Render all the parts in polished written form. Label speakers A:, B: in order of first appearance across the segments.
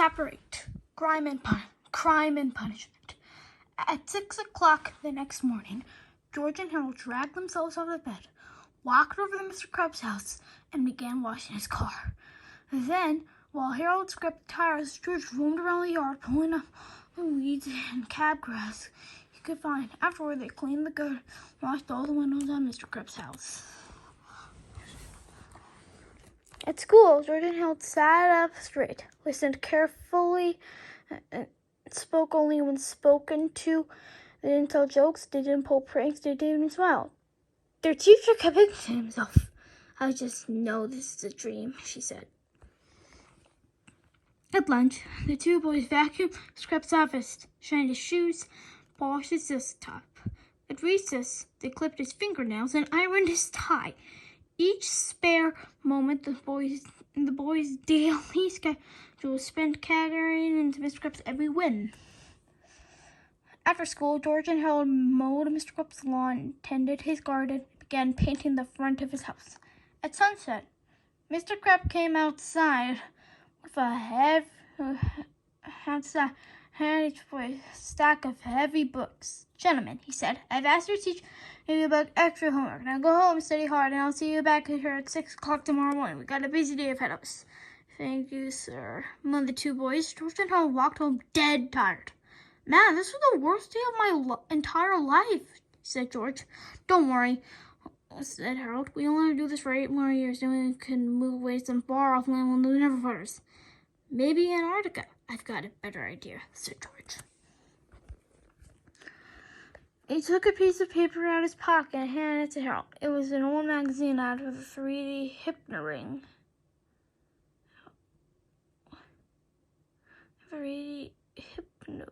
A: Chapter 8, Crime and Punishment. At 6 o'clock the next morning, George and Harold dragged themselves out of bed, walked over to Mr. Krebs' house, and began washing his car. Then, while Harold scraped the tires, George roamed around the yard, pulling up the weeds and crabgrass he could find. Afterward, they cleaned the gutter, washed all the windows on Mr. Krebs' house. At school, George and Harold sat up straight, listened carefully, and spoke only when spoken to. They didn't tell jokes, they didn't pull pranks, they didn't even smile. Their teacher kept thinking to himself, "I just know this is a dream," she said. At lunch, the two boys vacuumed Krebs' office, shined his shoes, polished his desktop. At recess, they clipped his fingernails and ironed his tie. Each spare moment, the boys' daily schedule was spent catering into Mr. Krebs' every whim. After school, George and Harold mowed Mr. Krebs' lawn, tended his garden, and began painting the front of his house. At sunset, Mr. Krebs came outside with a stack of heavy books. "Gentlemen," he said, "I've asked your teacher to give you about extra homework. Now go home, study hard, and I'll see you back here at 6 o'clock tomorrow morning. We've got a busy day ahead of us." "Thank you, sir." Among the two boys, George and Harold walked home dead tired. "Man, this was the worst day of my entire life," said George. "Don't worry," said Harold. "We only have to do this for 8 more years, then we can move away to some far-off land where they'll never find us. Maybe Antarctica." "I've got a better idea," said George. He took a piece of paper out of his pocket and handed it to Harold. It was an old magazine out of the 3D hypno-ring. 3D hypno-ring.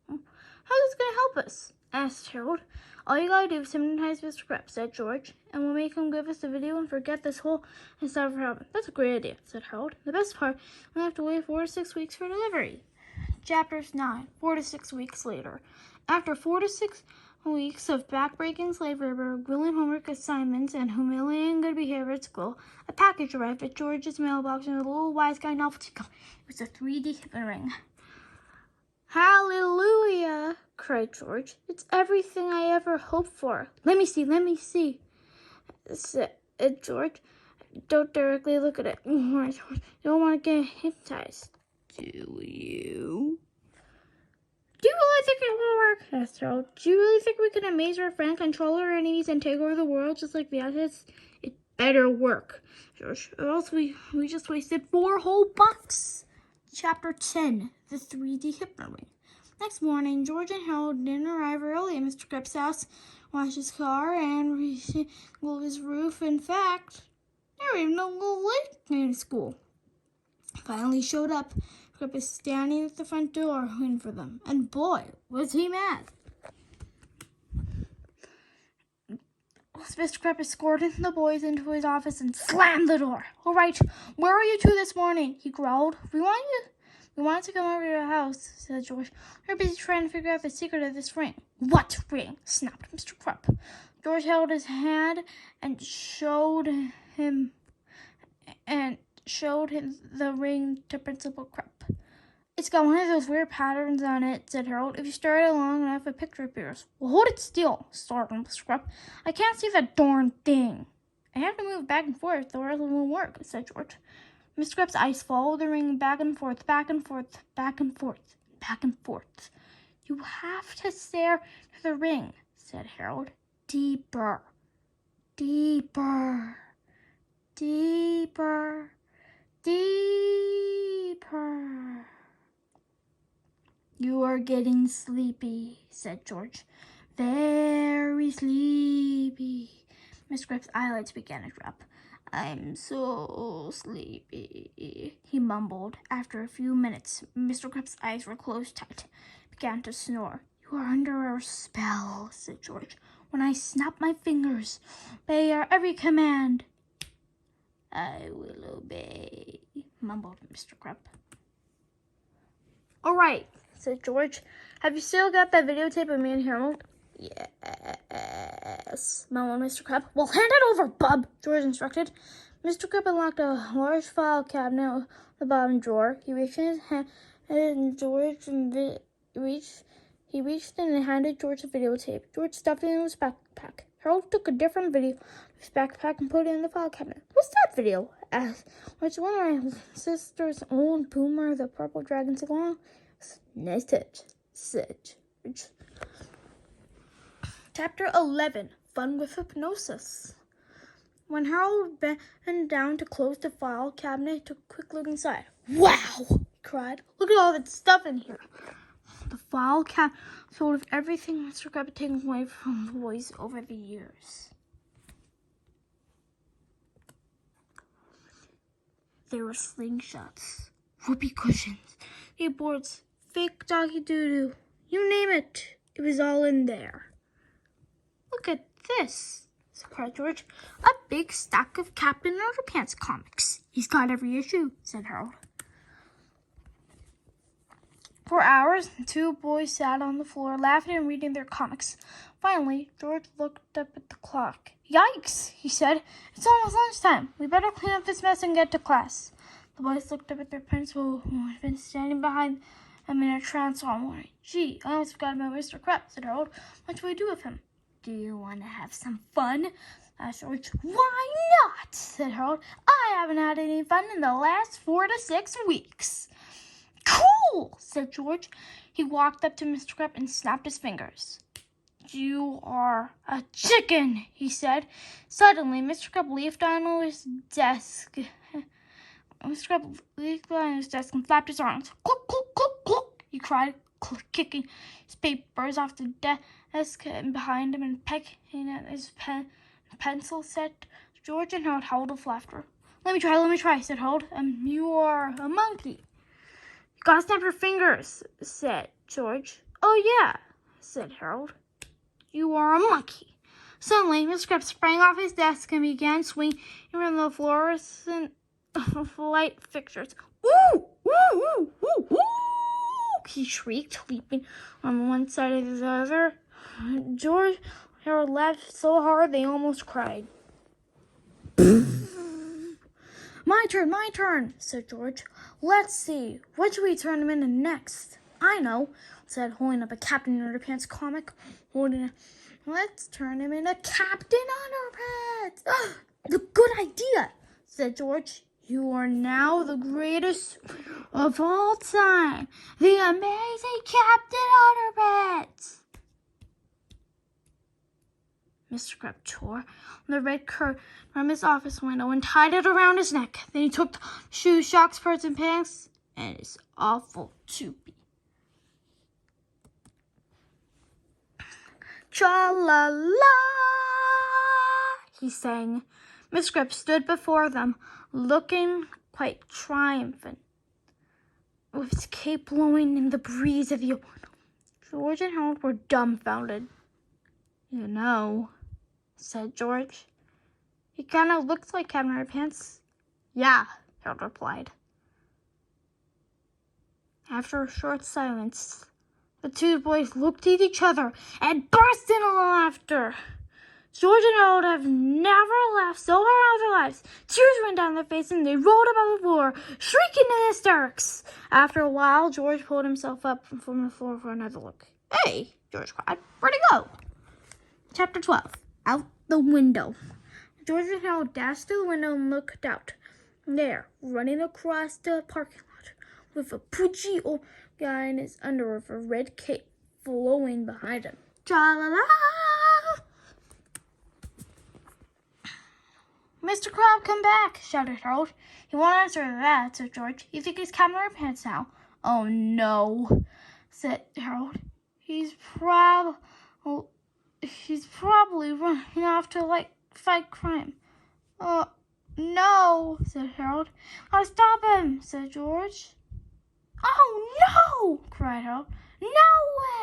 A: "How's this going to help us?" asked Harold. "All you gotta do is hypnotize Mr. Krebs," said George, "and we'll make him give us the video and forget this whole stuff ever happened." "That's a great idea," said Harold. "The best part, we'll have to wait 4 to 6 weeks for delivery." Chapter 9, 4 to 6 weeks later. After 4 to 6 weeks of backbreaking slave labor, grueling homework assignments, and humiliating good behavior at school, a package arrived at George's mailbox in a little wise guy novelty cup. It was a 3D hypno-ring. "Hallelujah!" cried George. "It's everything I ever hoped for." Let me see," said George. "Don't directly look at it. You don't want to get hypnotized, do you?" "Do you really think it will work?" asked Harold. "Do you really think we can amaze our friend, control our enemies, and take over the world just like the others?" "It better work, George, or else we just wasted 4 whole bucks." Chapter 10, the 3D hypno-ring. Next morning, George and Harold didn't arrive early at Mr. Krebs' house, washed his car, and resealed his roof. In fact, they were even a little late in school. Finally showed up. Krebs was standing at the front door waiting for them, and boy, was he mad. Mr. Krebs escorted the boys into his office and slammed the door. "All right, where were you two this morning?" he growled. We wanted to come over to your house," said George. "We're busy trying to figure out the secret of this ring." "What ring?" snapped Mr. Krebs. George held his hand and showed him the ring to Principal Krebs. "It's got one of those weird patterns on it," said Harold. "If you stare at it long enough, a picture appears." "Well, hold it still," startled Mr. Krebs. "I can't see that darn thing." "I have to move back and forth, or else it won't work," said George. Mr. Krebs' eyes followed the ring back and forth, back and forth, back and forth, back and forth. "You have to stare at the ring," said Harold. "Deeper, deeper, deeper, deeper." "You are getting sleepy," said George. "Very sleepy." Mr. Krebs' eyelids began to drop. "I'm so sleepy," he mumbled. After a few minutes, Mr. Krebs' eyes were closed tight. He began to snore. "You are under a spell," said George. "When I snap my fingers, obey your every command." "I will obey," mumbled Mr. Krebs. "All right," said George. "Have you still got that videotape of me and Harold?" "Yes," mumbled Mr. Krebs. "Well, hand it over, bub," George instructed. Mr. Grip unlocked a large file cabinet in the bottom drawer. He reached in his hand and he reached in and handed George a videotape. George stuffed it in his backpack. Harold took a different video of his backpack and put it in the file cabinet. "What's that video?" asked. "It's one of my sister's old Boomer, the purple dragon sing-along." "Nice touch," said George. Chapter 11, Fun with Hypnosis. When Harold bent down to close the file cabinet, he took a quick look inside. "Wow!" he cried. "Look at all that stuff in here." The file cabinet was full of everything Mr. Crab had taken away from the boys over the years. There were slingshots, whoopee cushions, skateboards, fake doggy doo-doo. You name it, it was all in there. "Look at this," cried George. "A big stack of Captain Underpants comics." "He's got every issue," said Harold. For hours, the two boys sat on the floor, laughing and reading their comics. Finally, George looked up at the clock. "Yikes," he said. "It's almost lunchtime. We better clean up this mess and get to class." The boys looked up at their principal, who had been standing behind them in a trance all morning. "Gee, I almost forgot about Mr. Crab," said Harold. "What should we do with him?" "Do you want to have some fun?" asked George. "Why not?" said Harold. "I haven't had any fun in the last 4 to 6 weeks. "Cool," said George. He walked up to Mr. Crab and snapped his fingers. "You are a chicken," he said. Suddenly, Mr. Crab leaped onto his desk. Mr. Crab leaped on his desk and flapped his arms. "Cluck, cluck, cluck, cluck," he cried, kicking his papers off the desk behind him and pecking at his pencil set. George and Harold howled with laughter. Let me try," said Harold. "You are a monkey." "You gotta snap your fingers," said George. "Oh, yeah," said Harold. "You are a monkey." Suddenly, Mr. Crab sprang off his desk and began swinging around the fluorescent light fixtures. "Ooh, ooh, ooh, ooh, ooh!" he shrieked, leaping on one side of the other. George and Harold laughed so hard they almost cried. My turn, said George. "Let's see, what should we turn him into next?" "I know," said, holding up a Captain Underpants comic. "Let's turn him into Captain Underpants." "The good idea," said George. "You are now the greatest of all time, the amazing Captain Underpants." Mr. Crab tore the red curtain from his office window and tied it around his neck. Then he took the shoes, socks, skirts, and pants, and his awful toupee. "Tra-la-la," he sang. Mr. Crab stood before them, looking quite triumphant, with his cape blowing in the breeze of the open. George and Harold were dumbfounded. "You know," said George, "he kind of looks like Captain Underpants." "Yeah," Harold replied. After a short silence, the two boys looked at each other and burst into laughter. George and Harold have never laughed so hard in their lives. Tears ran down their faces and they rolled about the floor, shrieking in hysterics. After a while, George pulled himself up from the floor for another look. "Hey," George cried, "where'd he go?" Chapter 12, Out the Window. George and Harold dashed to the window and looked out. There, running across the parking lot, with a pudgy old guy in his underwear with a red cape flowing behind him. Tra-la-la! "Mr. Crab, come back!" shouted Harold. "He won't answer that," said George. "You think he's Captain Underpants now?" "Oh, no," said Harold. He's probably running off to, fight crime." "Oh, no," said Harold. "I'll stop him," said George. "Oh, no!" cried Harold. "No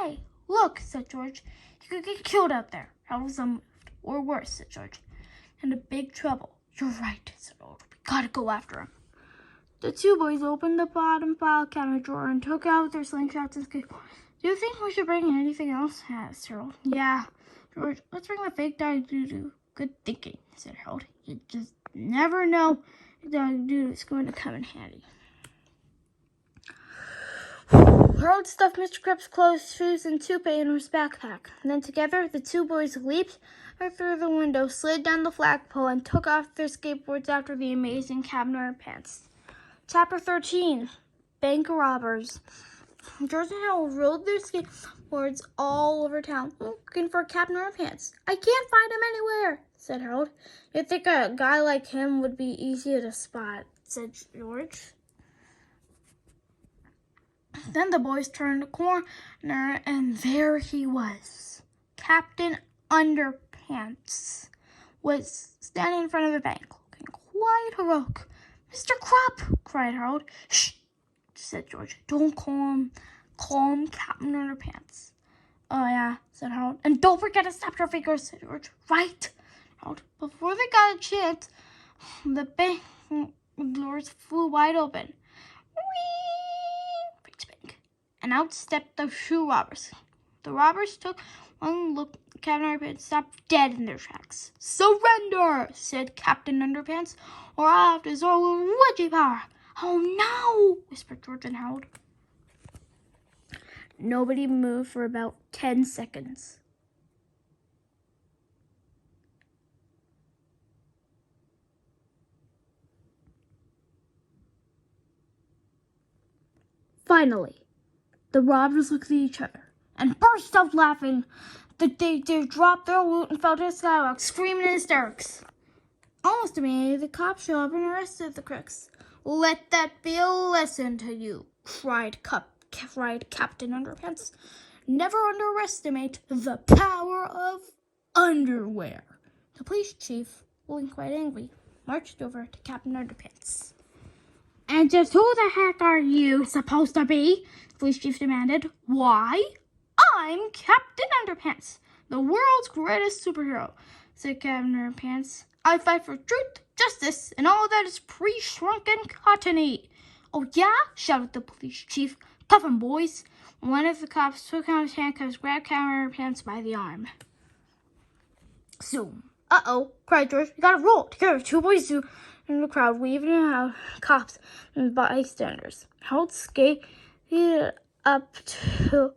A: way!" "Look," said George. "He could get killed out there." Harold was unmoved. "Or worse," said George. "In a big trouble." "You're right," said Harold. "We gotta go after him." The two boys opened the bottom file cabinet drawer and took out their slingshots and skateboards. "Do you think we should bring anything else?" asked Harold. "Yeah, George, let's bring the fake dog doo-doo." "Good thinking," said Harold. "You just Never know if that dude is going to come in handy. Harold stuffed Mr. Krabs' clothes, shoes, and toupee in his backpack. And then together, the two boys leaped through the window, slid down the flagpole, and took off their skateboards after the amazing Captain Underpants. Chapter 13, Bank Robbers. George and Harold rode their skateboards all over town, looking for Captain Underpants. I can't find him anywhere, said Harold. You'd think a guy like him would be easy to spot, said George. Then the boys turned a corner, and there he was. Captain Underpants was standing in front of the bank, looking quite heroic. Mr. Crop, cried Harold. Shh, said George. Don't call him Captain Underpants. Oh, yeah, said Harold. And don't forget to snap your fingers, said George. Right, Harold. Before they got a chance, the bank doors flew wide open. And out stepped the shoe robbers. The robbers took one look at Captain Underpants, stopped dead in their tracks. Surrender, said Captain Underpants, or I'll have to throw witchy power. Oh no, whispered George and Harold. Nobody moved for about 10 seconds. Finally, the robbers looked at each other and burst out laughing. They dropped their loot and fell to the sidewalk, screaming in hysterics. Almost immediately, the cops showed up and arrested the crooks. Let that be a lesson to you, cried Captain Underpants. Never underestimate the power of underwear. The police chief, looking quite angry, marched over to Captain Underpants. And just who the heck are you supposed to be? The police chief demanded. Why, I'm Captain Underpants, the world's greatest superhero, said Captain Underpants. I fight for truth, justice, and all that is pre-shrunken cottony. Oh yeah? Shouted the police chief. Cuff 'em, boys. One of the cops took out his handcuffs, grabbed Captain Underpants by the arm. Zoom. Uh-oh, cried George. We gotta roll. Together, two boys in the crowd, weaving out cops and bystanders. Harold skated up to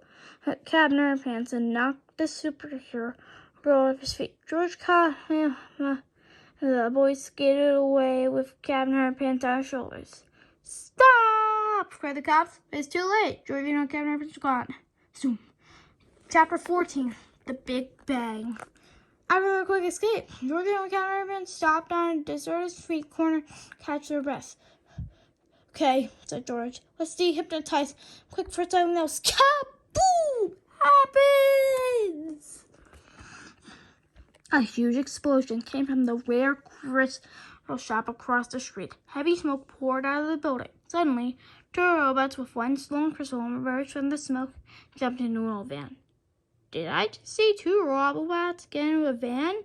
A: Captain Underpants and knocked the superhero off his feet. George caught him. The boys skated away with Captain Underpants on his shoulders. Stop! Cried the cops. It's too late. George and Captain Underpants are gone. Zoom. Chapter 14, The Big Bang. After their quick escape, George and Captain Underpants stopped on a deserted street corner to catch their breath. Okay, said George. Let's dehypnotize. Quick for something else. Kaboom! Happens! A huge explosion came from the rare crystal shop across the street. Heavy smoke poured out of the building. Suddenly, two robots with one long crystal emerged from the smoke and jumped into an old van. Did I just see two robots get into a van?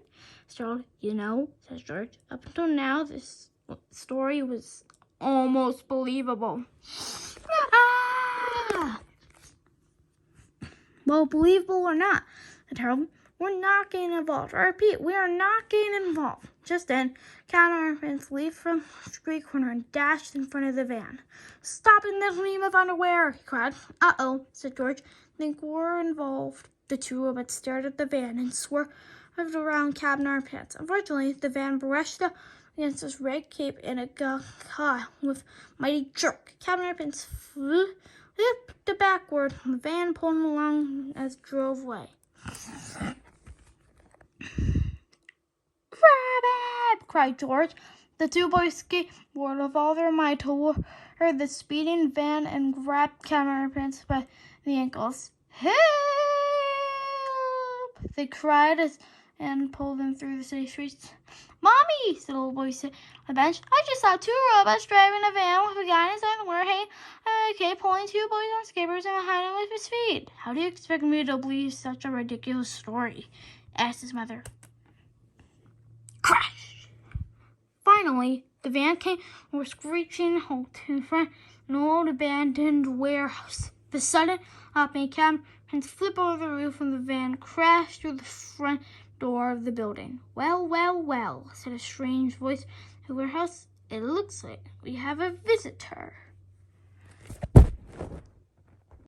A: So, says George. Up until now, this story was almost believable. Ah! Well, believable or not, said Harold, we're not getting involved. I repeat, we are not getting involved. Just then, Captain Underpants leaped from the street corner and dashed in front of the van. Stopping the gleam of underwear, he cried. Uh-oh, said George. Think we're involved. The two robots stared at the van and swerved around Captain Underpants. Unfortunately, the van brushed up against his red cape and it got caught with a mighty jerk. Captain Underpants flipped backward. The van pulled him along as it drove away. Grab it! Cried George. The two boys skateboarded with all their might toward the speeding van and grabbed Captain Underpants by the ankles. Help! They cried and pulled them through the city streets. Mommy, said the little boy on the bench, I just saw two robots driving a van with a guy inside the wearing a cape pulling two boys on skateboards and behind him with his feet. How do you expect me to believe such a ridiculous story? Asked his mother. Crash! Finally, the van came and was screeching halt in front of an old abandoned warehouse. The sudden made Captain flip over the roof and the van crashed through the front door of the building. Well, well, well, said a strange voice warehouse, it looks like we have a visitor.